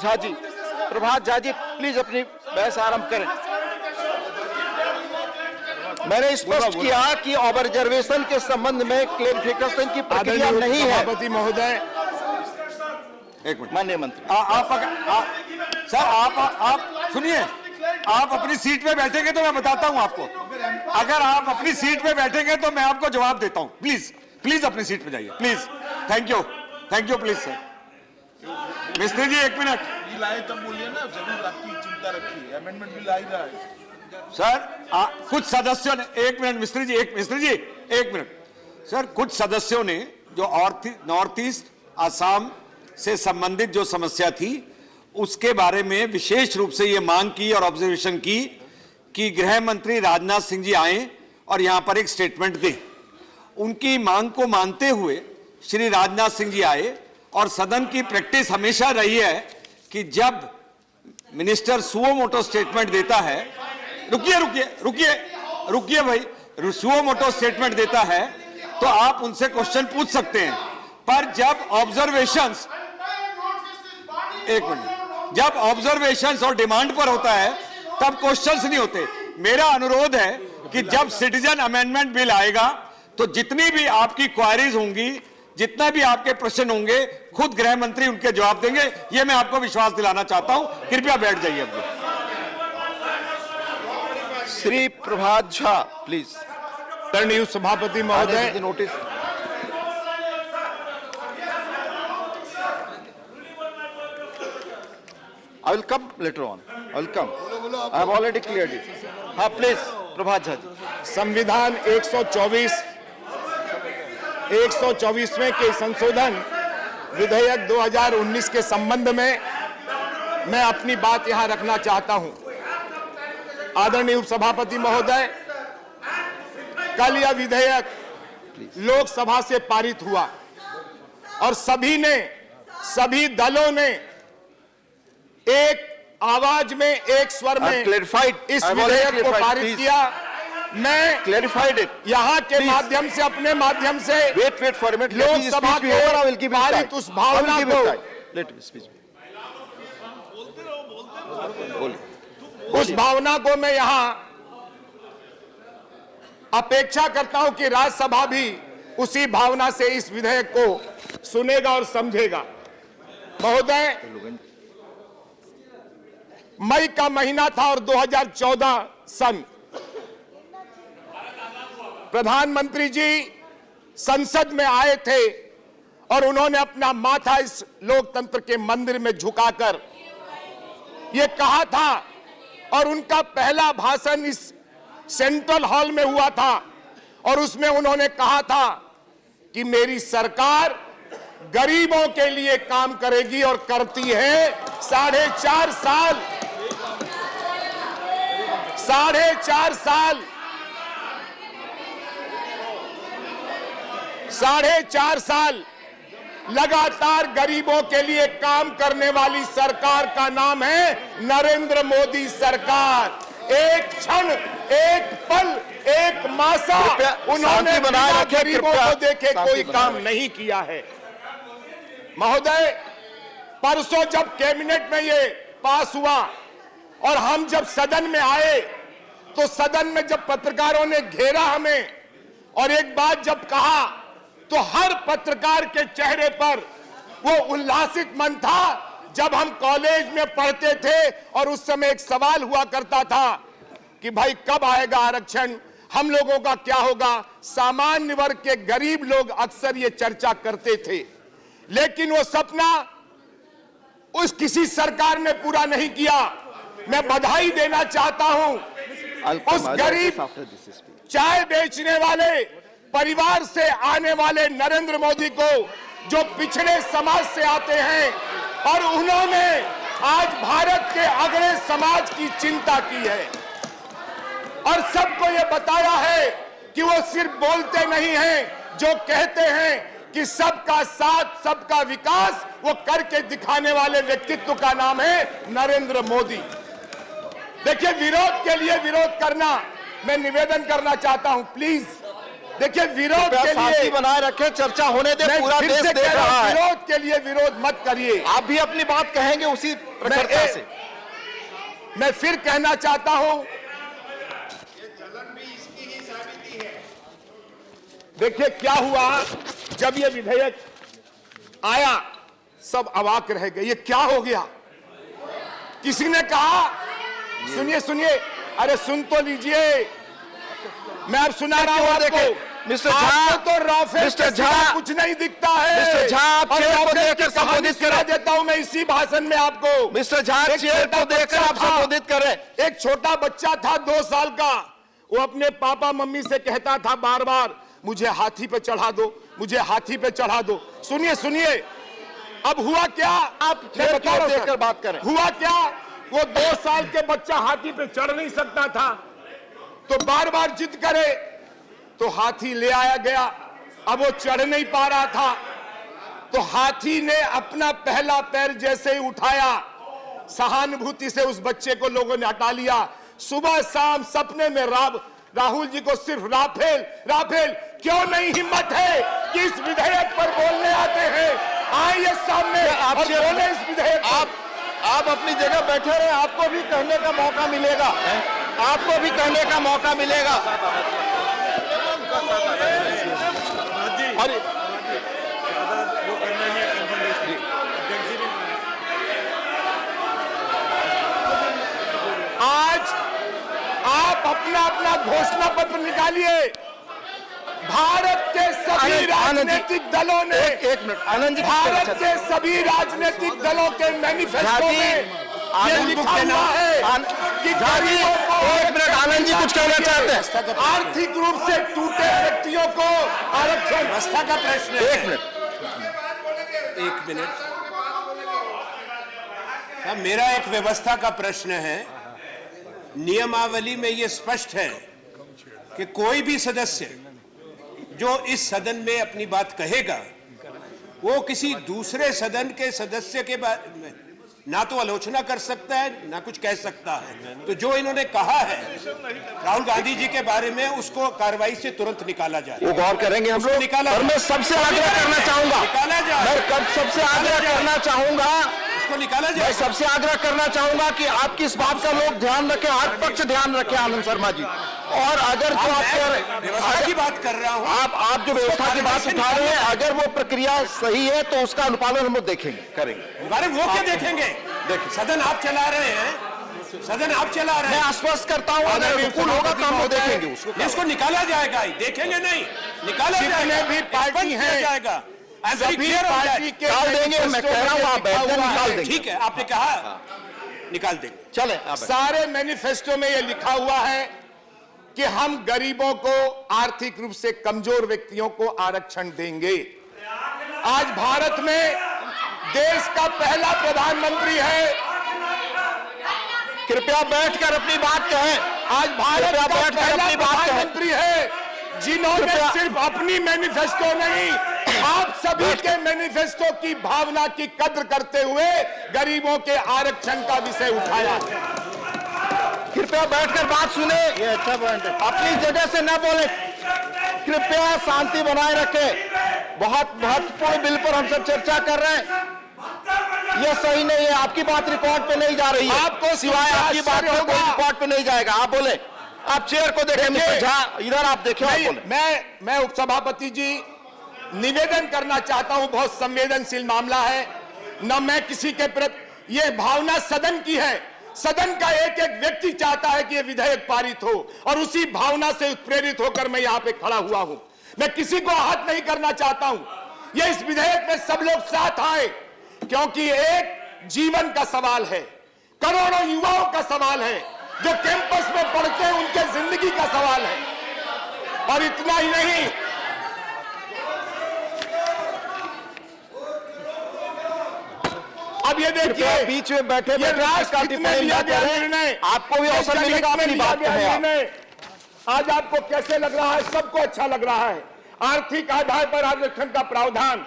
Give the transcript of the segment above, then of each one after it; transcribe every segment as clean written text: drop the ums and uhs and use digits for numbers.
Prabhat Jha ji please अपनी बहस आरंभ करें। मैंने स्पष्ट किया कि ऑब्जर्वेशन के संबंध में क्लेरिफिकेशन की प्रक्रिया नहीं है। सभापति महोदय, एक मिनट माननीय मंत्री, सर आप सुनिए, आप अपनी सीट पे बैठेंगे तो मैं बताता हूं आपको। अगर आप अपनी सीट पे बैठेंगे तो मैं आपको जवाब देता हूं। प्लीज अपनी सीट पे जाइए, please. Thank you please sir. मिस्त्री जी एक मिनट। लाए तब बोलिए ना, जरूर आपकी चिंता रखी, अमेंडमेंट बिल ला ही रहा है सर। कुछ सदस्यों ने, एक मिनट मिस्त्री जी एक मिनट सर, कुछ सदस्यों ने जो नॉर्थ ईस्ट आसाम से संबंधित जो समस्या थी उसके बारे में विशेष रूप से ये मांग की और ऑब्जर्वेशन की कि गृह मंत्री राजनाथ सिंह जी आए और यहां पर एक स्टेटमेंट दें। उनकी मांग को मानते हुए श्री राजनाथ सिंह जी आए और सदन की प्रैक्टिस हमेशा रही है कि जब मिनिस्टर सुओ मोटो स्टेटमेंट देता है, रुकिए भाई, सुओ मोटो स्टेटमेंट देता है तो आप उनसे क्वेश्चन पूछ सकते हैं, पर जब ऑब्जर्वेशंस, एक मिनट, जब ऑब्जर्वेशंस और डिमांड पर होता है तब क्वेश्चंस नहीं होते। मेरा अनुरोध है कि जब सिटीजन अमेंडमेंट बिल आएगा तो जितनी भी आपकी क्वारीज होंगी, जितना भी आपके प्रश्न होंगे, खुद गृह मंत्री उनके जवाब देंगे, ये मैं आपको विश्वास दिलाना चाहता हूं। कृपया बैठ जाइए अब। श्री प्रभात झा प्लीज। आदरणीय सभापति महोदय, notice. I will come later on. I will come. I have already cleared it. हाँ प्लीज प्रभात झा जी। संविधान 124वें के संशोधन विधेयक 2019 के संबंध में मैं अपनी बात यहां रखना चाहता हूं। आदरणीय उपसभापति महोदय, कल यह विधेयक लोकसभा से पारित हुआ और सभी दलों ने एक आवाज में, एक स्वर में इस विधेयक को पारित किया। मैं क्लैरिफाइड इट यहाँ के माध्यम से, अपने माध्यम से वेट फॉर मिनट, लोकसभा के पारित उस भावना को, उस भावना को मैं यहाँ अपेक्षा करता हूं कि राज्यसभा भी उसी भावना से इस विधेयक को सुनेगा और समझेगा। महोदय, मई का महीना था और 2014 सन, प्रधानमंत्री जी संसद में आए थे और उन्होंने अपना माथा इस लोकतंत्र के मंदिर में झुकाकर यह कहा था, और उनका पहला भाषण इस सेंट्रल हॉल में हुआ था और उसमें उन्होंने कहा था कि मेरी सरकार गरीबों के लिए काम करेगी और करती है। 4.5 साल लगातार गरीबों के लिए काम करने वाली सरकार का नाम है नरेंद्र मोदी सरकार। एक क्षण, एक पल, एक मासा उन्होंने बिना गरीबों को देखे कोई काम नहीं किया है। महोदय, परसों जब कैबिनेट में ये पास हुआ और हम जब सदन में आए तो सदन में जब पत्रकारों ने घेरा हमें और एक बात जब कहा तो हर पत्रकार के चेहरे पर वो उल्लासित मन था। जब हम कॉलेज में पढ़ते थे और उस समय एक सवाल हुआ करता था कि भाई कब आएगा आरक्षण, हम लोगों का क्या होगा, सामान्य वर्ग के गरीब लोग अक्सर ये चर्चा करते थे, लेकिन वो सपना उस किसी सरकार ने पूरा नहीं किया। मैं बधाई देना चाहता हूं उस गरीब चाय बेचने वाले परिवार से आने वाले नरेंद्र मोदी को, जो पिछड़े समाज से आते हैं और उन्होंने आज भारत के अगले समाज की चिंता की है और सबको ये बताया है कि वो सिर्फ बोलते नहीं हैं, जो कहते हैं कि सबका साथ सबका विकास, वो करके दिखाने वाले व्यक्तित्व का नाम है नरेंद्र मोदी। देखिए, विरोध के लिए विरोध करना, मैं निवेदन करना चाहता हूं, प्लीज देखिए विरोध के शांति लिए बनाए रखे, चर्चा होने दे, मैं पूरा फिर देश से देख कह रहा रहा हूं, है। विरोध के लिए विरोध मत करिए। आप भी अपनी बात कहेंगे उसी प्रखरता से। मैं फिर कहना चाहता हूं, देखिए क्या हुआ जब ये विधेयक आया, सब अवाक रह गए, ये क्या हो गया। किसी ने कहा, सुनिए सुनिए, अरे सुन तो लीजिए, मैं अब सुना रहा हूं आपको। मिस्टर झा, आपको तो राफेल मिस्टर के सिवा झा, कुछ नहीं दिखता है। मिस्टर झा, आप और चेयर को राफेल देखकर की कहानी संबोधित सुना करें। देता हूं मैं इसी भाषण में आपको। मिस्टर झा, एक चेयर छोटा को देखकर बच्चा आप था। संबोधित करें। एक छोटा बच्चा था 2 साल का, वो अपने पापा मम्मी से कहता था बार बार, मुझे हाथी पे चढ़ा दो, मुझे हाथी पे चढ़ा दो। सुनिए सुनिए, अब हुआ क्या, आप मैं चेयर बता की रहा ओर हूं देखकर सर। बात करें। हुआ क्या, वो 2 साल के बच्चा हाथी पे चढ़ नहीं सकता था, तो बार बार जिद करे तो हाथी ले आया गया। अब वो चढ़ नहीं पा रहा था, तो हाथी ने अपना पहला पैर जैसे ही उठाया, सहानुभूति से उस बच्चे को लोगों ने हटा लिया। सुबह शाम सपने में राहुल जी को सिर्फ राफेल राफेल, क्यों नहीं हिम्मत है कि इस विधेयक पर बोलने आते हैं, आइए सामने आप और बोले इस विधेयक पर। आप अपनी जगह बैठे रहे, आपको भी कहने का मौका मिलेगा, आपको भी कहने का मौका मिलेगा। अरे आज आप अपना अपना घोषणा पत्र निकालिए। भारत के सभी राजनीतिक दलों ने, एक मिनट आनंद जी, भारत के सभी राजनीतिक दलों के मैनिफेस्टो में ये लिखा हुआ है कि गरीबों को, एक मिनट आनंद जी कुछ कहना चाहते हैं। आर्थिक रूप से टूटे व्यक्तियों को आरक्षण। व्यवस्था का प्रश्न है। एक मिनट हाँ, मेरा एक व्यवस्था का प्रश्न है। नियमावली में यह स्पष्ट है कि कोई भी सदस्य जो इस सदन में अपनी बात कहेगा, वो किसी दूसरे सदन के सदस्य के बारे में ना तो आलोचना कर सकता है, ना कुछ कह सकता है। तो जो इन्होंने कहा है राहुल गांधी जी के बारे में, उसको कार्रवाई से तुरंत निकाला जाए। वो गौर करेंगे हम लोग। निकाला और मैं सबसे आग्रह करना चाहूंगा, निकाला जाए। मैं कब सबसे आग्रह करना चाहूंगा, उसको निकाला मैं जाए। सबसे आग्रह करना चाहूंगा कि आपकी इस बात का लोग ध्यान रखें, हर पक्ष ध्यान रखें आनंद शर्मा जी। और अगर जो आप कह रहे व्यवस्था की बात कर रहा हूं, आप जो व्यवस्था की बात उठा रहे हैं, अगर वो प्रक्रिया सही है तो उसका अनुपालन हम लोग देखेंगे, करेंगे। अरे वो क्या देखेंगे, सदन आप चला रहे हैं, सदन आप चला रहे मैं हैं। आश्वस्त करता हूं, अगर अनुकूल होगा तो हम लोग देखेंगे उसको। इसको निकाला जाएगा ही, देखेंगे नहीं, निकाला जितने जाएगा। भी पार्टी हैं, जाएगा, सभी पार्टी के निकाल देंगे, मैं कह रहा हूं आप बैठ जाए, निकाल देंगे। ठीक है, आपने कहा निकाल देंगे। चले सारे मैनिफेस्टो में यह लिखा हुआ है कि हम गरीबों को, आर्थिक रूप से कमजोर व्यक्तियों को आरक्षण देंगे। आज भारत में देश का पहला प्रधानमंत्री है, कृपया बैठकर अपनी बात कहें। आज भारत का बैठकर पहला अपनी बात कहें। प्रधानमंत्री है जिन्होंने कृपया- सिर्फ अपनी मैनिफेस्टो नहीं, आप सभी के मैनिफेस्टो की भावना की कद्र करते हुए गरीबों के आरक्षण का विषय उठाया। कृपया बैठकर बात सुने, ये अच्छा पॉइंट है। अपनी जगह से न बोले, कृपया शांति बनाए रखें। बहुत महत्वपूर्ण बिल पर हम सब चर्चा कर रहे हैं, ये सही नहीं है। आपकी बात रिकॉर्ड पे नहीं जा रही है, आपको सिवाय आपकी बात आश्चर्य को कोई होगा। रिकॉर्ड पे नहीं जाएगा। आप बोले, आप चेयर को देखें। मिस्टर झा इधर आप देखें, आप बोले। मैं उपसभापति जी निवेदन करना चाहता हूं, बहुत संवेदनशील मामला है। न मैं किसी के प्रति, यह भावना सदन की है, सदन का एक एक व्यक्ति चाहता है कि यह विधेयक पारित हो, और उसी भावना से प्रेरित होकर मैं यहां पे खड़ा हुआ हूं। मैं किसी को आहत नहीं करना चाहता हूं। यह इस विधेयक में सब लोग साथ आए, क्योंकि एक जीवन का सवाल है, करोड़ों युवाओं का सवाल है, जो कैंपस में पढ़ते हैं उनके जिंदगी का सवाल है। और इतना ही नहीं, अब ये देखिए, बीच में बैठे ये बैठे राष्ट्रहित किसका में लिया टिप्पणी गया करें। निर्णय, आपको भी ये अवसर जनहित मिलेगा में अपनी लिया बात गया कहें आप। निर्णय। आज आपको कैसे लग रहा है? सबको अच्छा लग रहा है। आर्थिक आधार पर आरक्षण का प्रावधान,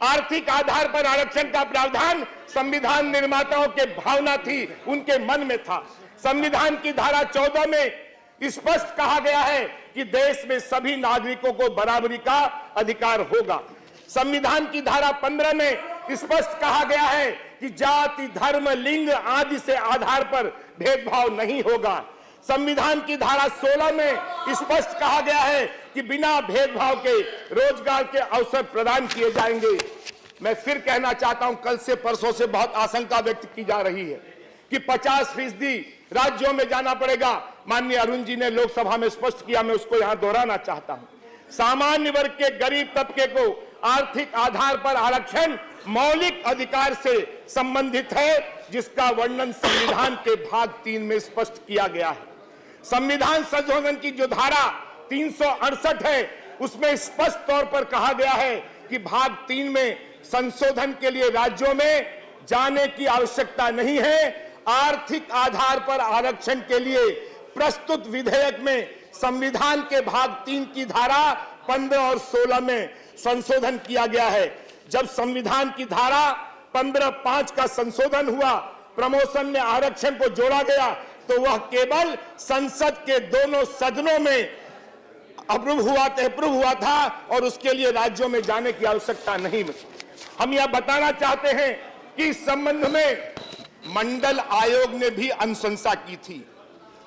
आर्थिक आधार पर आरक्षण का प्रावधान संविधान निर्माताओं के भावना थी, उनके मन में था। संविधान की धारा 14 में स्पष्ट कहा गया है कि देश में सभी नागरिकों को बराबरी का अधिकार होगा। संविधान की धारा 15 में स्पष्ट कहा गया है कि जाति, धर्म, लिंग आदि से आधार पर भेदभाव नहीं होगा। संविधान की धारा 16 में स्पष्ट कहा गया है कि बिना भेदभाव के रोजगार के अवसर प्रदान किए जाएंगे। मैं फिर कहना चाहता हूं, कल से परसों से बहुत आशंका व्यक्त की जा रही है कि 50% राज्यों में जाना पड़ेगा। माननीय अरुण जी ने लोकसभा में स्पष्ट किया, मैं उसको यहां दोहराना चाहता हूं। सामान्य वर्ग के गरीब तबके को आर्थिक आधार पर आरक्षण मौलिक अधिकार से संबंधित है, जिसका वर्णन संविधान के भाग 3 में स्पष्ट किया गया है। संविधान संशोधन की जो धारा 368 है, उसमें स्पष्ट तौर पर कहा गया है कि भाग 3 में संशोधन के लिए राज्यों में जाने की आवश्यकता नहीं है। आर्थिक आधार पर आरक्षण के लिए प्रस्तुत विधेयक में संविधान के भाग 3 की धारा 15 और 16 में संशोधन किया गया है। जब संविधान की धारा 15(5) का संशोधन हुआ, प्रमोशन में आरक्षण को जोड़ा गया, तो वह केवल संसद के दोनों सदनों में अप्रूव हुआ था और उसके लिए राज्यों में जाने की आवश्यकता नहीं। हम यह बताना चाहते हैं कि इस संबंध में मंडल आयोग ने भी अनुशंसा की थी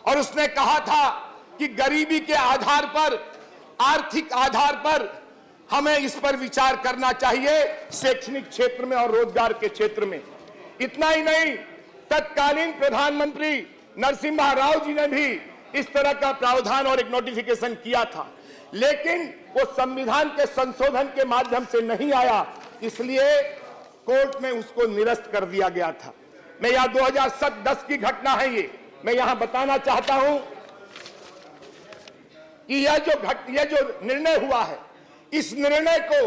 और उसने कहा था कि गरीबी के आधार पर, आर्थिक आधार पर हमें इस पर विचार करना चाहिए, शैक्षणिक क्षेत्र में और रोजगार के क्षेत्र में। इतना ही नहीं, तत्कालीन प्रधानमंत्री नरसिम्हा राव जी ने भी इस तरह का प्रावधान और एक नोटिफिकेशन किया था, लेकिन वो संविधान के संशोधन के माध्यम से नहीं आया, इसलिए कोर्ट में उसको निरस्त कर दिया गया था। मैं यह 2010 की घटना है, ये मैं यहां बताना चाहता हूं कि यह जो निर्णय हुआ है, इस निर्णय को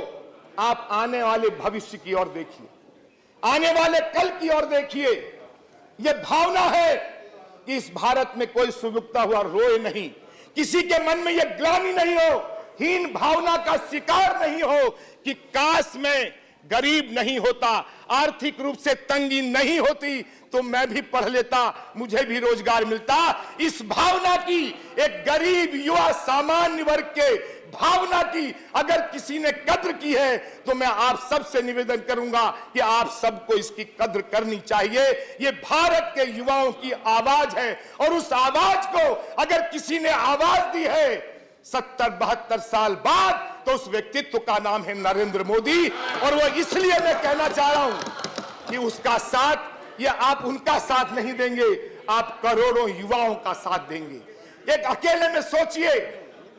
आप आने वाले भविष्य की ओर देखिए, आने वाले कल की ओर देखिए। यह भावना है कि इस भारत में कोई सुबुकता हुआ रोए नहीं, किसी के मन में यह ग्लानि नहीं हो, हीन भावना का शिकार नहीं हो कि काश मैं गरीब नहीं होता, आर्थिक रूप से तंगी नहीं होती तो मैं भी पढ़ लेता, मुझे भी रोजगार मिलता। इस भावना की, एक गरीब युवा सामान्य वर्ग के भावना की अगर किसी ने कद्र की है तो मैं आप सबसे निवेदन करूंगा कि आप सबको इसकी कद्र करनी चाहिए। ये भारत के युवाओं की आवाज है और उस आवाज को अगर किसी ने आवाज दी है 70-72 साल बाद, तो उस व्यक्तित्व का नाम है नरेंद्र मोदी। और वो इसलिए मैं कहना चाह रहा हूं कि उसका साथ, ये आप उनका साथ नहीं देंगे, आप करोड़ों युवाओं का साथ देंगे। एक अकेले में सोचिए,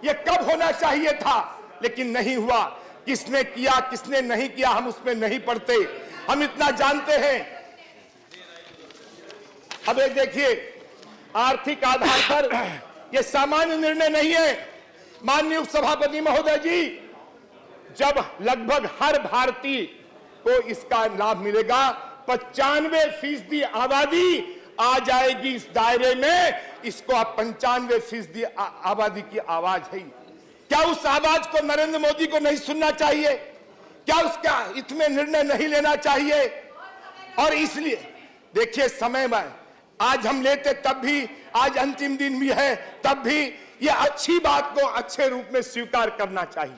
ये कब होना चाहिए था, लेकिन नहीं हुआ। किसने किया, किसने नहीं किया, हम उसमें नहीं पड़ते, हम इतना जानते हैं। अब एक देखिए, आर्थिक आधार पर यह सामान्य निर्णय नहीं है। माननीय उपसभापति महोदय जी, जब लगभग हर भारतीय को इसका लाभ मिलेगा, 95% आबादी आ जाएगी इस दायरे में, इसको आप 95% आबादी की आवाज है। क्या उस आवाज को नरेंद्र मोदी को नहीं सुनना चाहिए? क्या उसका इसमें निर्णय नहीं लेना चाहिए? और इसलिए देखिए, समय में आज हम लेते तब भी, आज अंतिम दिन भी है तब भी, यह अच्छी बात को अच्छे रूप में स्वीकार करना चाहिए।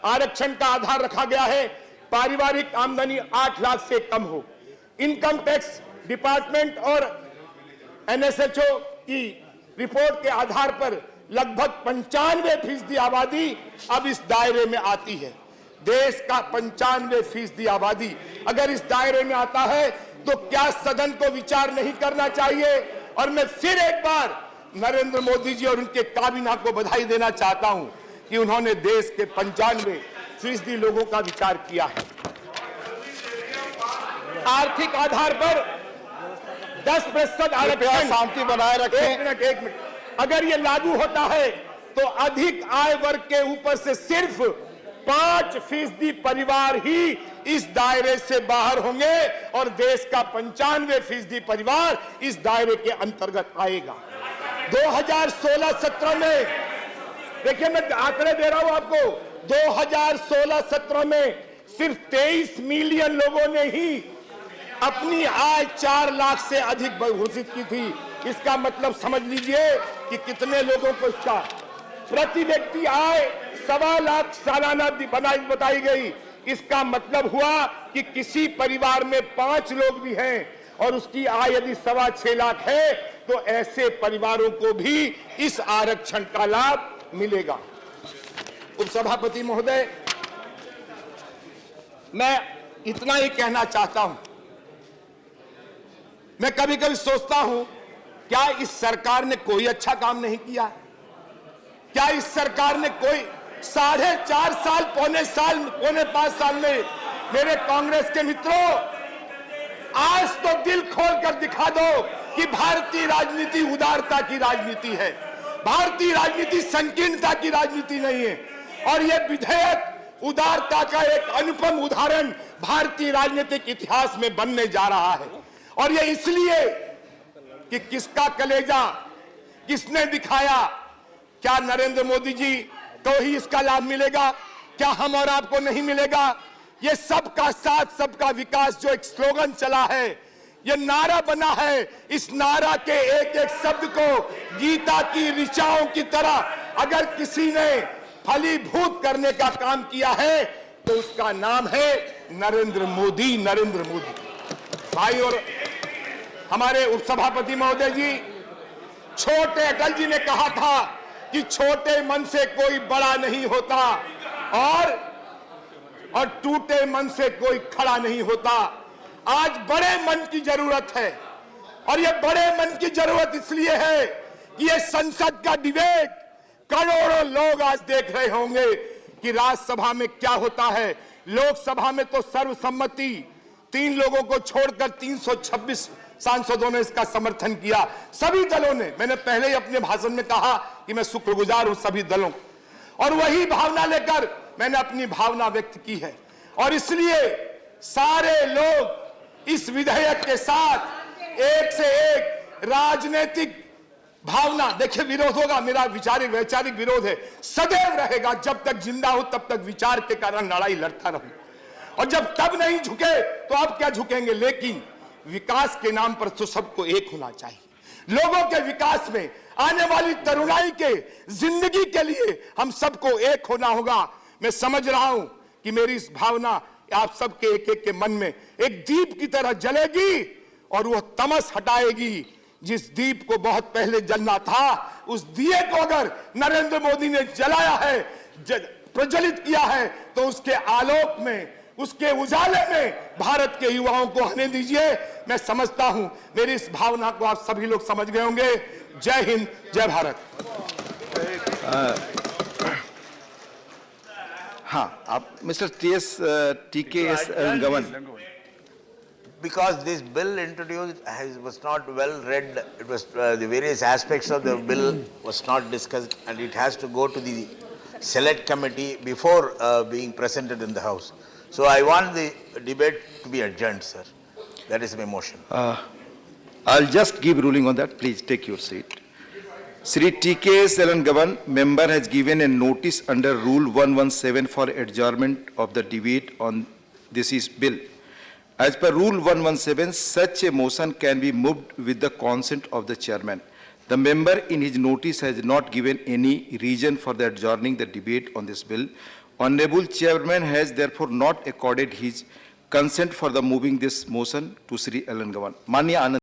आरक्षण का आधार रखा गया है, पारिवारिक आमदनी 8 लाख से कम हो। इनकम टैक्स डिपार्टमेंट और एनएसएचओ की रिपोर्ट के आधार पर लगभग 95% आबादी अब इस दायरे में आती है। देश का 95% आबादी अगर इस दायरे में आता है तो क्या सदन को विचार नहीं करना चाहिए? और मैं फिर एक बार नरेंद्र मोदी जी और उनके काबीना को बधाई देना चाहता हूं कि उन्होंने देश के 95% लोगों का विचार किया है। आर्थिक आधार पर 10% आरक्षण, शांति बनाए रखें। एक मिनट, अगर ये लागू होता है तो अधिक आय वर्ग के ऊपर से सिर्फ 5% परिवार ही इस दायरे से बाहर होंगे और देश का 95% परिवार इस दायरे के अंतर्गत आएगा। 2016-17 में, देखिए मैं आंकड़े दे रहा हूं आपको, 2016-17 में सिर्फ 23 मिलियन लोगों ने ही अपनी आय 4 लाख से अधिक घोषित की थी। इसका मतलब समझ लीजिए कि कितने लोगों को इसका प्रति व्यक्ति आय 1.25 लाख सालाना बताई गई। इसका मतलब हुआ कि किसी परिवार में 5 लोग भी हैं और उसकी आय यदि 6.25 लाख है तो ऐसे परिवारों को भी इस आरक्षण का लाभ मिलेगा। उपसभापति महोदय, मैं इतना ही कहना चाहता हूं। मैं कभी कभी सोचता हूं, क्या इस सरकार ने कोई अच्छा काम नहीं किया? क्या इस सरकार ने कोई 4.5 साल, पौने 5 साल में मेरे कांग्रेस के मित्रों, आज तो दिल खोल कर दिखा दो कि भारतीय राजनीति उदारता की राजनीति है, भारतीय राजनीति संकीर्णता की राजनीति नहीं है। और यह विधेयक उदारता का एक अनुपम उदाहरण भारतीय राजनीतिक इतिहास में बनने जा रहा है। और यह इसलिए कि किसका कलेजा किसने दिखाया? क्या नरेंद्र मोदी जी को ही इसका लाभ मिलेगा? क्या हम और आपको नहीं मिलेगा? ये सबका साथ सबका विकास जो एक स्लोगन चला है, ये नारा बना है, इस नारा के एक एक शब्द को गीता की ऋचाओं की तरह अगर किसी ने फलीभूत करने का काम किया है तो उसका नाम है नरेंद्र मोदी। नरेंद्र मोदी भाई। और हमारे उपसभापति महोदय जी, छोटे अटल जी ने कहा था कि छोटे मन से कोई बड़ा नहीं होता और टूटे मन से कोई खड़ा नहीं होता। आज बड़े मन की जरूरत है और यह बड़े मन की जरूरत इसलिए है कि यह संसद का डिबेट करोड़ों लोग आज देख रहे होंगे कि राज्यसभा में क्या होता है। लोकसभा में तो सर्वसम्मति 3 लोगों को छोड़कर 326 सांसदों ने इसका समर्थन किया, सभी दलों ने। मैंने पहले ही अपने भाषण में कहा कि मैं शुक्रगुजार हूं सभी दलों, और वही भावना लेकर मैंने अपनी भावना व्यक्त की है। और इसलिए सारे लोग इस विधेयक के साथ एक से एक राजनीतिक भावना, देखिए विरोध होगा, मेरा वैचारिक विरोध है, सदैव रहेगा। जब तक जिंदा हो तब तक विचार के कारण लड़ाई लड़ता रहूं, और जब तब नहीं झुके तो आप क्या झुकेंगे? लेकिन विकास के नाम पर तो सबको एक होना चाहिए। लोगों के विकास में, आने वाली तरुणाई के जिंदगी के लिए हम सबको एक होना होगा। मैं समझ रहा हूं कि मेरी इस भावना आप सबके एक एक के मन में एक दीप की तरह जलेगी और वह तमस हटाएगी। जिस दीप को बहुत पहले जलना था, उस दिए को अगर नरेंद्र मोदी ने जलाया है, प्रज्वलित किया है, तो उसके आलोक में, उसके उजाले में भारत के युवाओं को आने दीजिए। मैं समझता हूं मेरी इस भावना को आप सभी लोग समझ गए होंगे। जय हिंद, जय भारत। हाँ, आप मिस्टर TKS गवन। Because this bill introduced was not well read, it was the various aspects of the bill was not discussed, and it has to go to the select committee before being presented in the House. So I want the debate to be adjourned, sir. That is my motion. I'll just give ruling on that. Please take your seat. Sri TKS Gavan, member, has given a notice under Rule 117 for adjournment of the debate on this bill. As per Rule 117, such a motion can be moved with the consent of the chairman. The member in his notice has not given any reason for the adjourning the debate on this bill. Honorable Chairman has therefore not accorded his consent for the moving this motion to Sri Gavan. Manya Anand